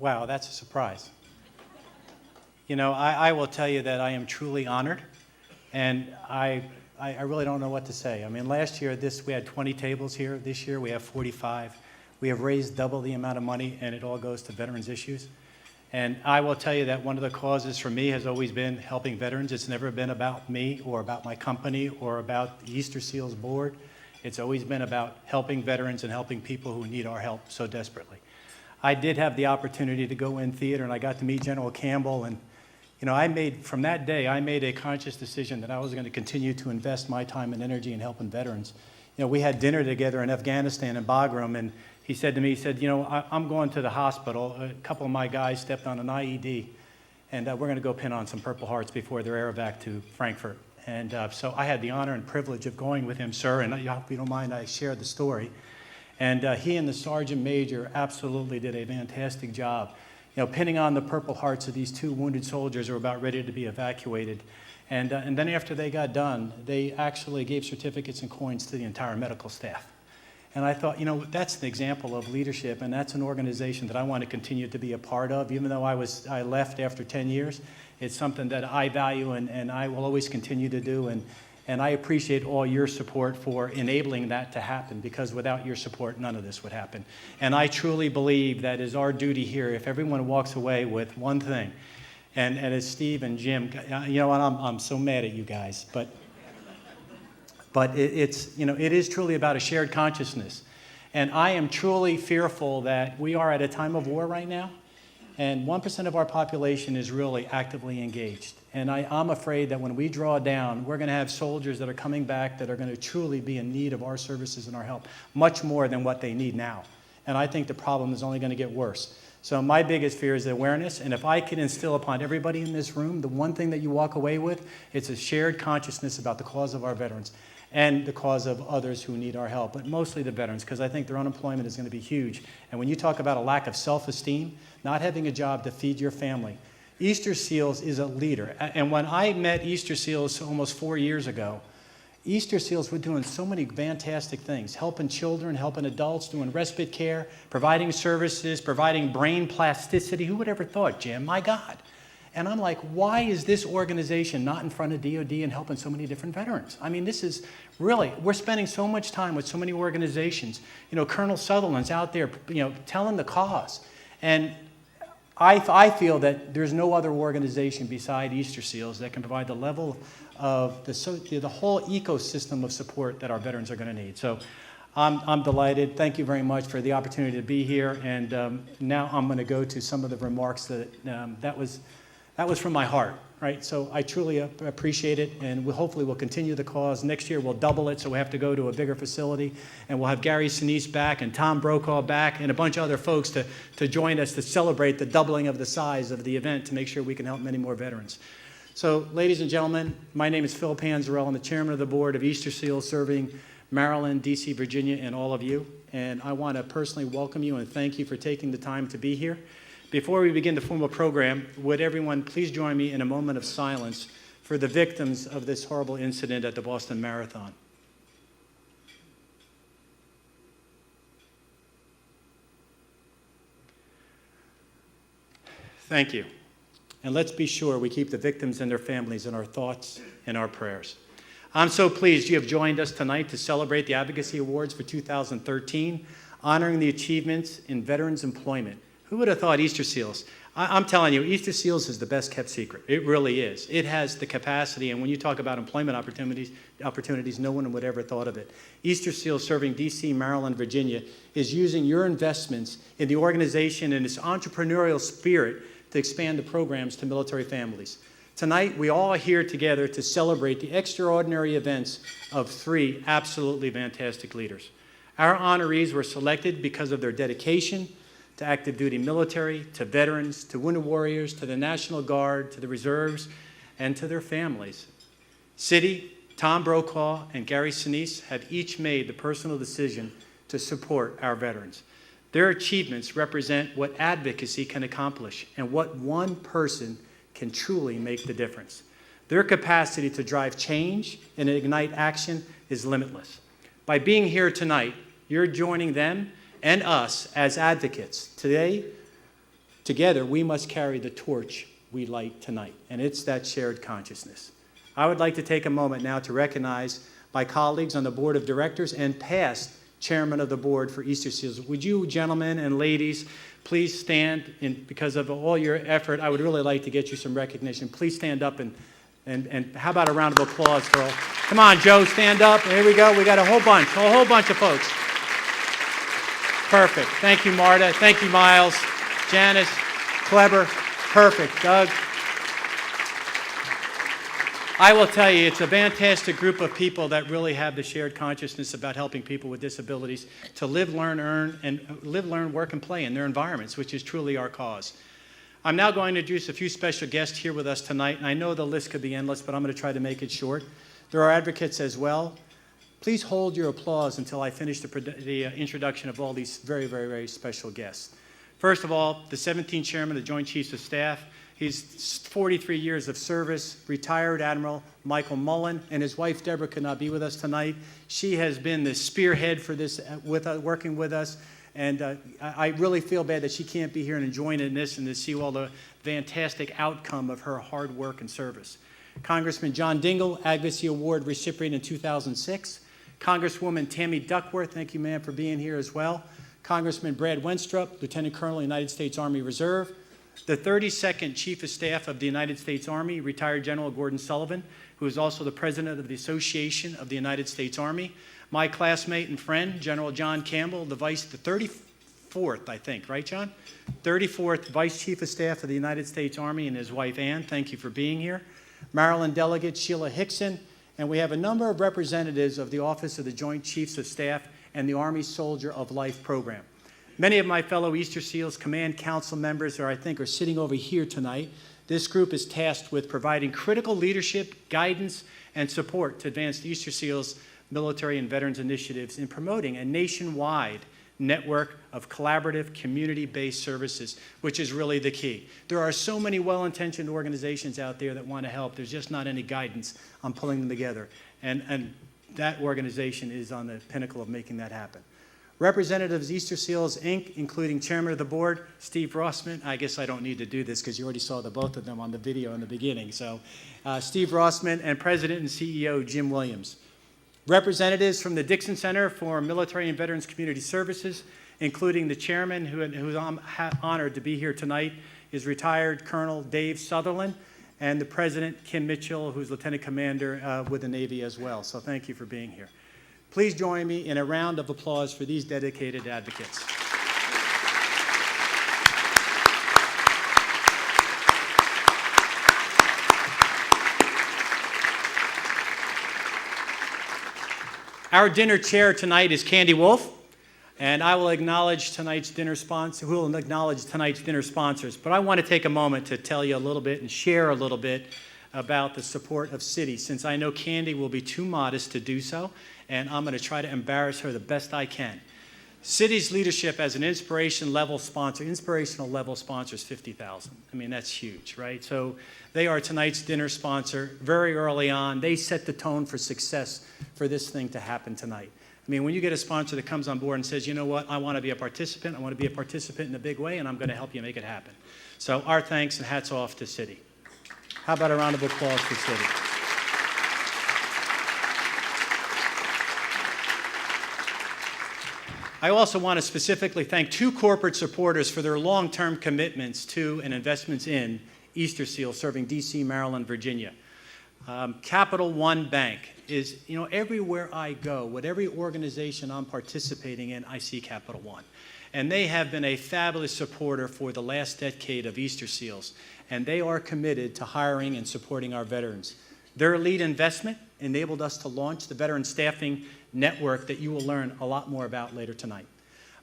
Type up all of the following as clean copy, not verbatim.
Wow, that's a surprise. You know, I will tell you that I am truly honored, and I really don't know what to say. I mean, last year we had 20 tables here. This year we have 45. We have raised double the amount of money, and it all goes to veterans issues. And I will tell you that one of the causes for me has always been helping veterans. It's never been about me or about my company or about the Easter Seals board. It's always been about helping veterans and helping people who need our help so desperately. I did have the opportunity to go in theater, and I got to meet General Campbell. And, you know, from that day, I made a conscious decision that I was going to continue to invest my time and energy in helping veterans. You know, we had dinner together in Afghanistan in Bagram, and he said to me, you know, I'm going to the hospital. A couple of my guys stepped on an IED, and we're going to go pin on some Purple Hearts before their air-evac to Frankfurt. And so I had the honor and privilege of going with him, sir, and I hope you don't mind I share the story. And he and the Sergeant Major absolutely did a fantastic job, you know, pinning on the Purple Hearts of these two wounded soldiers who were about ready to be evacuated. And then after they got done, they actually gave certificates and coins to the entire medical staff. And I thought, you know, that's an example of leadership, and that's an organization that I want to continue to be a part of. Even though I left after 10 years, it's something that I value and I will always continue to do. And I appreciate all your support for enabling that to happen, because without your support, none of this would happen. And I truly believe that is our duty here. If everyone walks away with one thing, and as Steve and Jim, you know what, I'm so mad at you guys, but it's, you know, it is truly about a shared consciousness. And I am truly fearful that we are at a time of war right now, and 1% of our population is really actively engaged. And I'm afraid that when we draw down, we're going to have soldiers that are coming back that are going to truly be in need of our services and our help, much more than what they need now. And I think the problem is only going to get worse. So my biggest fear is awareness, and if I can instill upon everybody in this room the one thing that you walk away with, it's a shared consciousness about the cause of our veterans and the cause of others who need our help, but mostly the veterans, because I think their unemployment is going to be huge. And when you talk about a lack of self-esteem, not having a job to feed your family, Easter Seals is a leader. And when I met Easter Seals almost 4 years ago, Easter Seals were doing so many fantastic things, helping children, helping adults, doing respite care, providing services, providing brain plasticity. Who would ever thought, Jim? My God. And I'm like, why is this organization not in front of DOD and helping so many different veterans? I mean, this is really, we're spending so much time with so many organizations. You know, Colonel Sutherland's out there, you know, telling the cause. And I feel that there's no other organization beside Easter Seals that can provide the level of the whole ecosystem of support that our veterans are going to need. So I'm delighted. Thank you very much for the opportunity to be here. And now I'm going to go to some of the remarks that was from my heart, right? So I truly appreciate it, and hopefully we'll continue the cause. Next year we'll double it, so we have to go to a bigger facility, and we'll have Gary Sinise back and Tom Brokaw back and a bunch of other folks to join us to celebrate the doubling of the size of the event to make sure we can help many more veterans. So, ladies and gentlemen, my name is Phil Panzarella. I'm the chairman of the board of Easter Seals, serving Maryland, D.C., Virginia, and all of you. And I want to personally welcome you and thank you for taking the time to be here. Before we begin the formal program, would everyone please join me in a moment of silence for the victims of this horrible incident at the Boston Marathon. Thank you. And let's be sure we keep the victims and their families in our thoughts and our prayers. I'm so pleased you have joined us tonight to celebrate the Advocacy Awards for 2013, honoring the achievements in veterans' employment. Who would have thought Easter Seals? I'm telling you, Easter Seals is the best kept secret. It really is. It has the capacity, and when you talk about employment opportunities, no one would ever have thought of it. Easter Seals, serving D.C., Maryland, Virginia, is using your investments in the organization and its entrepreneurial spirit to expand the programs to military families. Tonight, we all are here together to celebrate the extraordinary events of 3 absolutely fantastic leaders. Our honorees were selected because of their dedication to active duty military, to veterans, to wounded warriors, to the National Guard, to the reserves, and to their families. Citi, Tom Brokaw, and Gary Sinise have each made the personal decision to support our veterans. Their achievements represent what advocacy can accomplish and what one person can truly make the difference. Their capacity to drive change and ignite action is limitless. By being here tonight, you're joining them and us as advocates. Today, Together, we must carry the torch we light tonight, and it's that shared consciousness. I would like to take a moment now to recognize my colleagues on the board of directors and past chairman of the board for Easter Seals. Would you, gentlemen and ladies, please stand, because of all your effort, I would really like to get you some recognition. Please stand up and how about a round of applause for all. Come on, Joe, stand up. Here we go. We got a whole bunch of folks. Perfect. Thank you, Marta. Thank you, Miles, Janice, Kleber. Perfect. Doug. I will tell you, it's a fantastic group of people that really have the shared consciousness about helping people with disabilities to live, learn, work, and play in their environments, which is truly our cause. I'm now going to introduce a few special guests here with us tonight, and I know the list could be endless, but I'm going to try to make it short. There are advocates as well. Please hold your applause until I finish the introduction of all these very, very, very special guests. First of all, the 17th Chairman of the Joint Chiefs of Staff. He's 43 years of service, retired Admiral Michael Mullen, and his wife Deborah could not be with us tonight. She has been the spearhead for this, working with us, and I really feel bad that she can't be here and join in this and to see all the fantastic outcome of her hard work and service. Congressman John Dingell, Advocacy Award recipient in 2006. Congresswoman Tammy Duckworth, thank you, ma'am, for being here as well. Congressman Brad Wenstrup, Lieutenant Colonel, United States Army Reserve. The 32nd Chief of Staff of the United States Army, retired General Gordon Sullivan, who is also the President of the Association of the United States Army. My classmate and friend, General John Campbell, the 34th, I think, right, John? 34th Vice Chief of Staff of the United States Army, and his wife, Ann. Thank you for being here. Maryland Delegate Sheila Hickson, and we have a number of representatives of the Office of the Joint Chiefs of Staff and the Army Soldier of Life program. Many of my fellow Easter Seals Command Council members are sitting over here tonight. This group is tasked with providing critical leadership, guidance, and support to advance the Easter Seals military and veterans initiatives in promoting a nationwide network of collaborative, community-based services, which is really the key. There are so many well-intentioned organizations out there that want to help. There's just not any guidance on pulling them together. And that organization is on the pinnacle of making that happen. Representatives of Easter Seals, Inc., including Chairman of the Board, Steve Rossman. I guess I don't need to do this because you already saw the both of them on the video in the beginning. So Steve Rossman and President and CEO Jim Williams. Representatives from the Dixon Center for Military and Veterans Community Services, including the chairman, who's honored to be here tonight, is retired Colonel Dave Sutherland, and the president, Kim Mitchell, who's Lieutenant Commander with the Navy as well. So thank you for being here. Please join me in a round of applause for these dedicated advocates. Our dinner chair tonight is Candy Wolf, and I will acknowledge tonight's dinner sponsor, who will acknowledge tonight's dinner sponsors. But I want to take a moment to tell you a little bit and share a little bit about the support of Citi, since I know Candy will be too modest to do so, and I'm going to try to embarrass her the best I can. Citi's leadership as an inspirational level sponsor is $50,000. I mean, that's huge, right? So they are tonight's dinner sponsor. Very early on, they set the tone for success for this thing to happen tonight. I mean, when you get a sponsor that comes on board and says, you know what, I want to be a participant, I want to be a participant in a big way, and I'm going to help you make it happen. So our thanks and hats off to Citi. How about a round of applause for Citi? I also want to specifically thank two corporate supporters for their long-term commitments to and investments in Easter Seals serving D.C., Maryland, Virginia. Capital One Bank is, everywhere I go, with every organization I'm participating in, I see Capital One. And they have been a fabulous supporter for the last decade of Easter Seals, and they are committed to hiring and supporting our veterans. Their lead investment enabled us to launch the Veteran Staffing Network that you will learn a lot more about later tonight.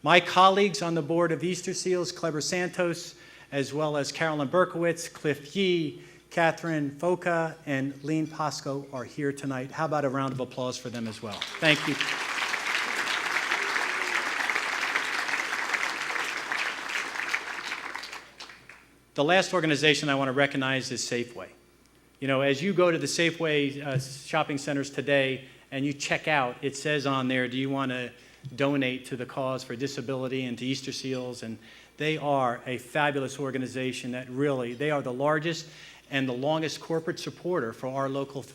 My colleagues on the board of Easter Seals, Kleber Santos, as well as Carolyn Berkowitz, Cliff Yee, Catherine Foca, and Lean Pasco are here tonight. How about a round of applause for them as well? Thank you. The last organization I want to recognize is Safeway. As you go to the Safeway shopping centers today and you check out, it says on there, do you want to donate to the cause for disability and to Easter Seals? And They are a fabulous organization that really, they are the largest and the longest corporate supporter for our local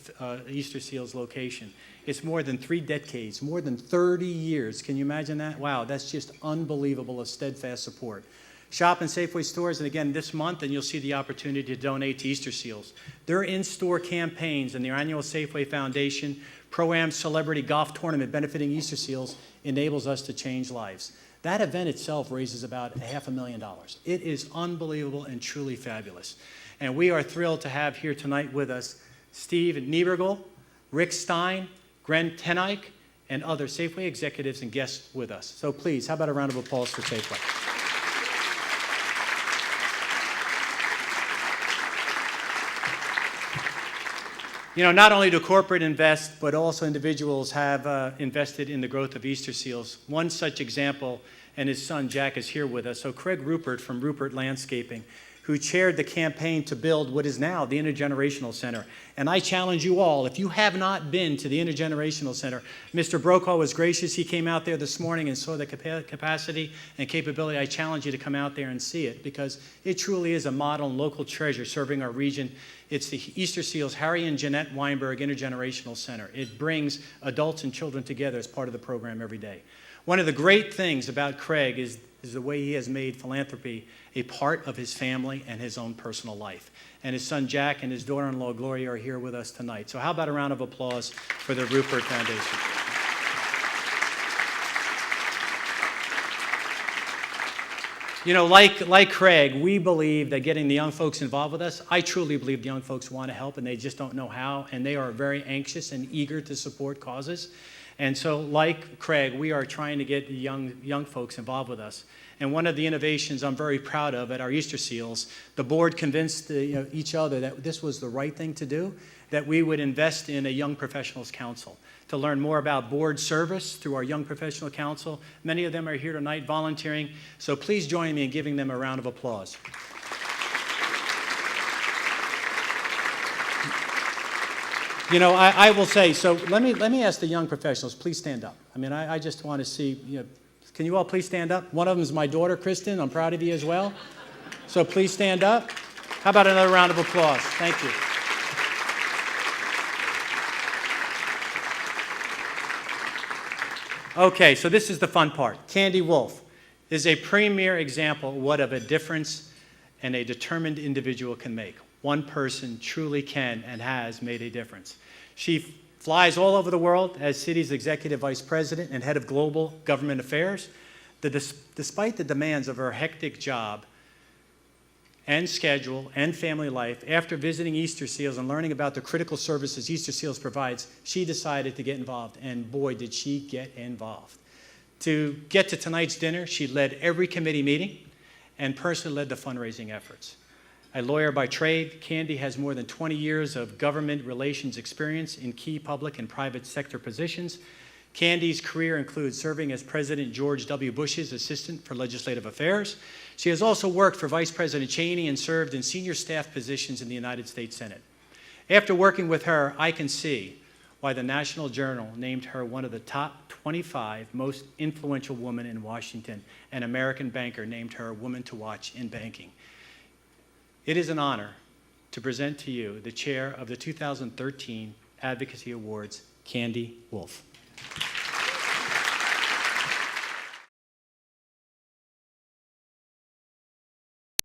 Easter Seals location. It's more than 3 decades, more than 30 years. Can you imagine that? Wow, that's just unbelievable, a steadfast support. Shop in Safeway stores, and again this month, and you'll see the opportunity to donate to Easter Seals. Their in-store campaigns and their annual Safeway Foundation Pro-Am Celebrity Golf Tournament benefiting Easter Seals enables us to change lives. That event itself raises about $500,000. It is unbelievable and truly fabulous. And we are thrilled to have here tonight with us Steve Niebergel, Rick Stein, Gren Tenike, and other Safeway executives and guests with us. So please, how about a round of applause for Safeway? You know, not only do corporate invest, but also individuals have invested in the growth of Easter Seals. One such example, and his son Jack is here with us. So Craig Rupert from Rupert Landscaping, who chaired the campaign to build what is now the Intergenerational Center. And I challenge you all, if you have not been to the Intergenerational Center, Mr. Brokaw was gracious. He came out there this morning and saw the capacity and capability. I challenge you to come out there and see it, because it truly is a model and local treasure serving our region. It's the Easter Seals Harry and Jeanette Weinberg Intergenerational Center. It brings adults and children together as part of the program every day. One of the great things about Craig is the way he has made philanthropy a part of his family and his own personal life. And his son Jack and his daughter-in-law Gloria are here with us tonight. So how about a round of applause for the Rupert Foundation? You know, like Craig, we believe that getting the young folks involved with us, I truly believe the young folks want to help and they just don't know how, and they are very anxious and eager to support causes. And so, like Craig, we are trying to get the young folks involved with us. And one of the innovations I'm very proud of at our Easter Seals, the board convinced each other that this was the right thing to do, that we would invest in a Young Professionals Council to learn more about board service through our Young Professional Council. Many of them are here tonight volunteering, so please join me in giving them a round of applause. You know, I will say, so let me ask the young professionals, please stand up. I mean, I just want to see, can you all please stand up? One of them is my daughter, Kristen. I'm proud of you as well. So please stand up. How about another round of applause? Thank you. Okay, so this is the fun part. Candy Wolf is a premier example of what of a difference and a determined individual can make. One person truly can and has made a difference. She flies all over the world as city's executive vice president and head of global government affairs. Despite the demands of her hectic job and schedule and family life, after visiting Easter Seals and learning about the critical services Easter Seals provides, she decided to get involved, and boy, did she get involved. To get to tonight's dinner, she led every committee meeting and personally led the fundraising efforts. A lawyer by trade, Candy has more than 20 years of government relations experience in key public and private sector positions. Candy's career includes serving as President George W. Bush's assistant for legislative affairs. She has also worked for Vice President Cheney and served in senior staff positions in the United States Senate. After working with her, I can see why the National Journal named her one of the top 25 most influential women in Washington, and American Banker named her a woman to watch in banking. It is an honor to present to you the chair of the 2013 Advocacy Awards, Candy Wolf.